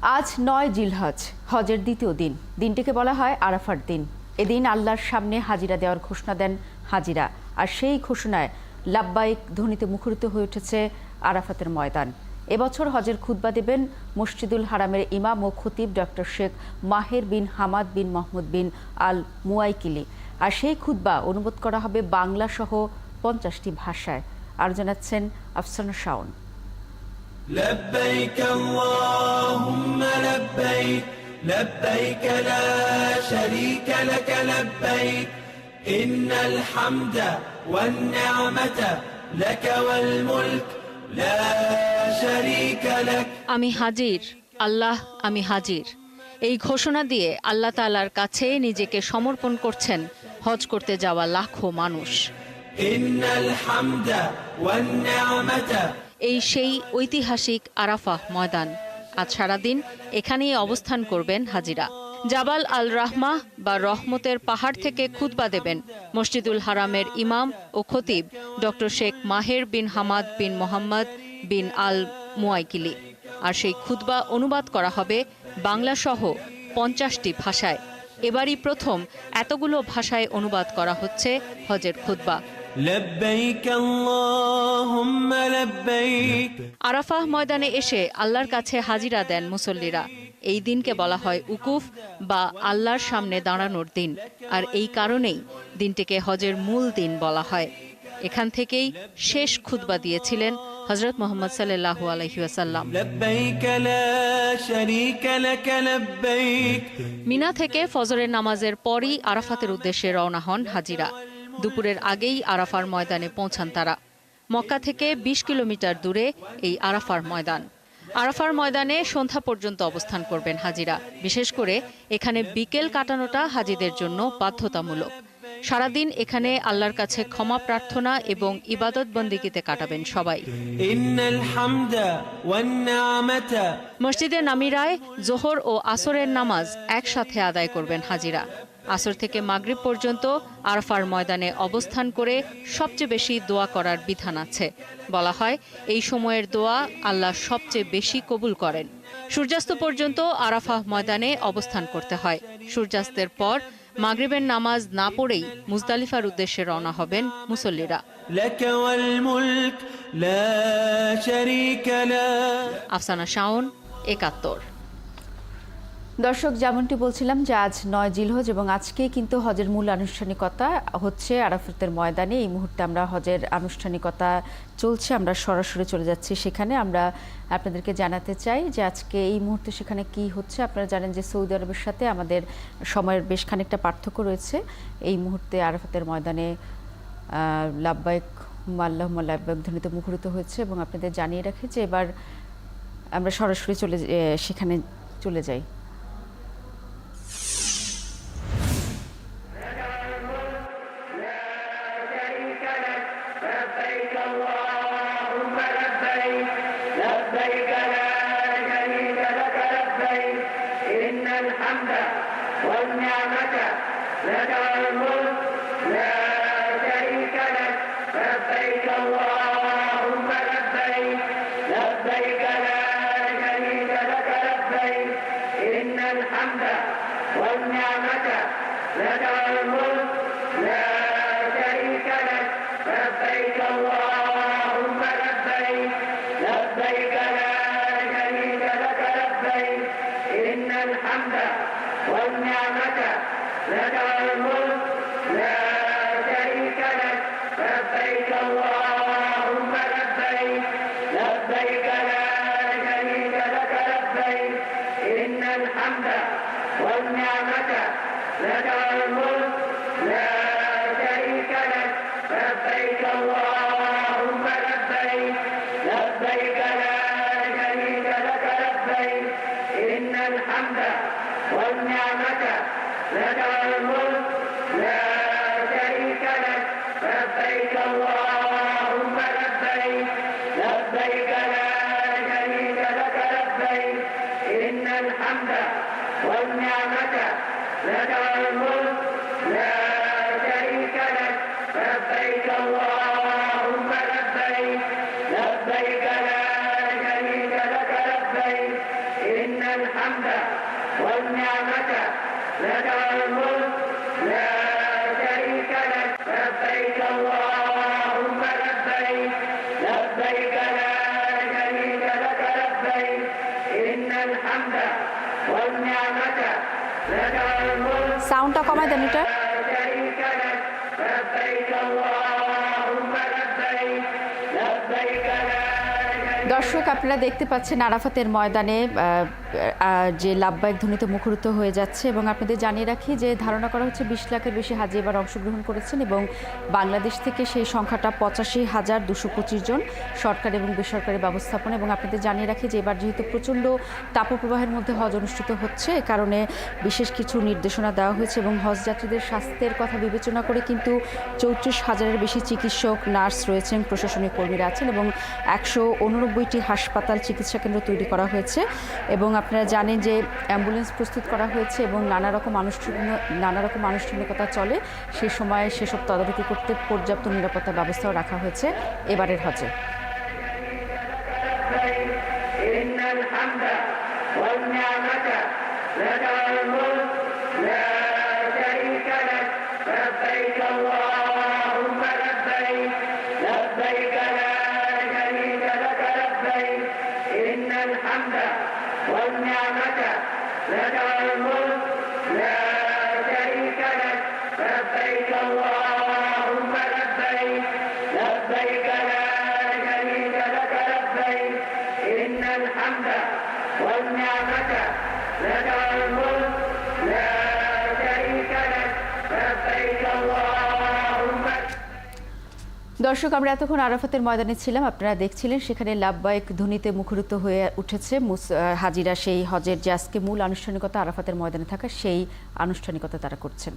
আজ ৯ জিলহজ, হজের দ্বিতীয় দিন। দিনটিকে বলা হয় আরাফার দিন। এদিন আল্লাহর সামনে হাজিরা দেওয়ার ঘোষণা দেন হাজিরা, আর সেই ঘোষণায় লাব্বাইক ধ্বনিতে মুখরিত হয়ে উঠেছে আরাফাতের ময়দান। এবছর হজের খুতবা দেবেন মসজিদুল হারামের ইমাম ও খতিব ডক্টর শেখ মাহের বিন হামাদ বিন মোহাম্মদ বিন আল মুয়াইকিলি। আর সেই খুতবা অনুবাদ করা হবে বাংলা সহ ৫০টি ভাষায়। আর জানাচ্ছেন আফসানা শাওন। لبيك اللهم لبيك لبيك لا شريك لك لبيك إن الحمد والنعمة لك والملك لا شريك لك। আমি হাজির, আল্লাহ আমি হাজির। এই ঘোষণা দিয়ে আল্লাহ তাআলার কাছে নিজেকে সমর্পণ করছেন হজ করতে যাওয়া লাখো মানুষ। إن الحمد والنعمة। এই সেই ঐতিহাসিক আরাফাহ ময়দান। আজ সারাদিন এখানেই অবস্থান করবেন হাজিরা। জাবাল আল রাহমাহ বা রহমতের পাহাড় থেকে খুতবা দেবেন মসজিদুল হারামের ইমাম ও খতিব ডক্টর শেখ মাহের বিন হামাদ বিন মোহাম্মদ বিন আল মুয়াইকিলি। আর সেই খুতবা অনুবাদ করা হবে বাংলা সহ ৫০টি ভাষায়। এবারই প্রথম এতগুলো ভাষায় অনুবাদ করা হচ্ছে হজের খুতবা। لبيك اللهم لبيك। আরাফাহ ময়দানে এসে আল্লাহর কাছে হাজিরা দেন মুসল্লিরা। এই দিনকে বলা হয় উকুফ বা আল্লাহর সামনে দাঁড়ানোর দিন, আর এই কারণেই দিনটিকে হজের মূল দিন বলা হয়। এখান থেকেই শেষ খুতবা দিয়েছিলেন হযরত মুহাম্মদ সাল্লাল্লাহু আলাইহি ওয়াসাল্লাম। لبيك لا شريك لك لبيك। মিনা থেকে ফজরের নামাজের পরই আরাফাতের উদ্দেশ্যে রওনা হন হাজিরা। দুপুরের আগেই আরাফার ময়দানে পৌঁছান তারা। মক্কা থেকে ২০ কিলোমিটার দূরে এই আরাফার ময়দান। আরাফার ময়দানে সন্ধ্যা পর্যন্ত অবস্থান করবেন হাজিরা। বিশেষ করে এখানে বিকেল কাটানোটা হাজিদের জন্য বাধ্যতামূলক। সারাদিন এখানে আল্লাহর কাছে ক্ষমা প্রার্থনা এবং ইবাদত বন্দেগীতে কাটাবেন সবাই। ইন্নাল হামদা ওয়ান নি'মাতা। মসজিদে নামিরায় জোহর ও আসরের নামাজ একসাথে আদায় করবেন হাজিরা। আসর থেকে মাগরিব পর্যন্ত আরাফার ময়দানে অবস্থান করে সবচেয়ে বেশি দোয়া করার বিধান আছে। বলা হয় এই সময়ের দোয়া আল্লাহ সবচেয়ে বেশি কবুল করেন। সূর্যাস্ত পর্যন্ত আরাফাহ ময়দানে অবস্থান করতে হয়। সূর্যাস্তের পর মাগরিবের নামাজ না পড়েই মুজদালিফার উদ্দেশ্যে রওনা হবেন মুসল্লিরা। লাকা ওয়াল মুলক লা শারীকা লা। আফসানা শাওন, ৭১। দর্শক, যেমনটি বলছিলাম যে আজ ৯ জিলহজ এবং আজকে কিন্তু হজের মূল আনুষ্ঠানিকতা হচ্ছে আরাফাতের ময়দানে। এই মুহূর্তে আমরা হজের আনুষ্ঠানিকতা চলছে, আমরা সরাসরি চলে যাচ্ছি সেখানে। আমরা আপনাদেরকে জানাতে চাই যে আজকে এই মুহূর্তে সেখানে কি হচ্ছে। আপনারা জানেন যে সৌদি আরবের সাথে আমাদের সময়ের বেশ খানিকটা পার্থক্য রয়েছে। এই মুহূর্তে আরাফাতের ময়দানে লাব্বাইক আল্লাহুম্মা লাব্বাইক ধ্বনিতে মুখরিত হয়েছে। এবং আপনাদের জানিয়ে রাখি যে এবার আমরা সরাসরি সেখানে চলে যাই। لبيك لا شريك لك لبيك إن الحمد والنعمة لك والملك لا شريك لك لبيك اللهم لبيك لبيك لا شريك لك لبيك إن الحمد والنعمة لك والملك لا شريك لك لبيك اللهم لبيك لبيك لا شريك لك لبيك إن الحمد والنعمة لك والملك لا شريك لك لبيك اللهم لبيك لبيك لا شريك لك لبيك إن الحمد والنعمة لك والملك لا شريك لك لبيك اللهم لبيك لبيك لا شريك لك لبيك إن الحمد والنعمة لك والملك لا شريك لك لبيك اللهم لبيك لبيك لا شريك لك لبيك إن الحمد والنعمة لك والملك لا شريك لك لبيك اللهم لبيك لبيك لا شريك لك لبيك إن الحمد الحمد والنعمة لك والملك لا شريك لك لبيك اللهم لبيك لبيك لا شريك لك لبيك إن الحمد والنعمة لك والملك সাউন্ডটা কমায় দেন এটা। لا شريك لك لبيك اللهم لبيك لبيك لا দর্শক, আপনারা দেখতে পাচ্ছেন আরাফাতের ময়দানে যে লাব্বাইক ধ্বনিতে মুখরিত হয়ে যাচ্ছে। এবং আপনাদের জানিয়ে রাখি যে ধারণা করা হচ্ছে 20 লাখের বেশি হাজি এবার অংশগ্রহণ করেছেন এবং বাংলাদেশ থেকে সেই সংখ্যাটা 85,225 জন, সরকারি এবং বেসরকারি ব্যবস্থাপনা। এবং আপনাদের জানিয়ে রাখি যে এবার যেহেতু প্রচণ্ড তাপপ্রবাহের মধ্যে হজ অনুষ্ঠিত হচ্ছে, এ কারণে বিশেষ কিছু নির্দেশনা দেওয়া হয়েছে এবং হজ যাত্রীদের স্বাস্থ্যের কথা বিবেচনা করে কিন্তু 34,000-এর বেশি চিকিৎসক, নার্স রয়েছেন, প্রশাসনিক কর্মীরা আছেন এবং 189টি হাসপাতাল, চিকিৎসা কেন্দ্র তৈরি করা হয়েছে। এবং আপনারা জানেন যে অ্যাম্বুলেন্স প্রস্তুত করা হয়েছে এবং নানা রকম আনুষ্ঠানিকতা চলে। সেই সময় সেসব তদারকি করতে পর্যাপ্ত নিরাপত্তা ব্যবস্থাও রাখা হয়েছে এবারের হজে। إن الحمد والنعمة لك والملك لا شريك لك لبيك اللهم لبيك لبيك لا شريك لك لبيك إن الحمد والنعمة لك والملك لا شريك لك لبيك اللهم لبيك لبيك لا شريك لك لبيك إن الحمد والنعمة لك والملك لا شريك لك لبيك اللهم দর্শক, আমরা এতক্ষণ আরাফাতের ময়দানে ছিলাম, আপনারা দেখছিলেন সেখানে লাব্বাইক ধ্বনিতে মুখরিত হয়ে উঠেছে হাজিরা। সেই হজের যে আজকে মূল আনুষ্ঠানিকতা, আরাফাতের ময়দানে থাকা সেই আনুষ্ঠানিকতা তারা করছেন।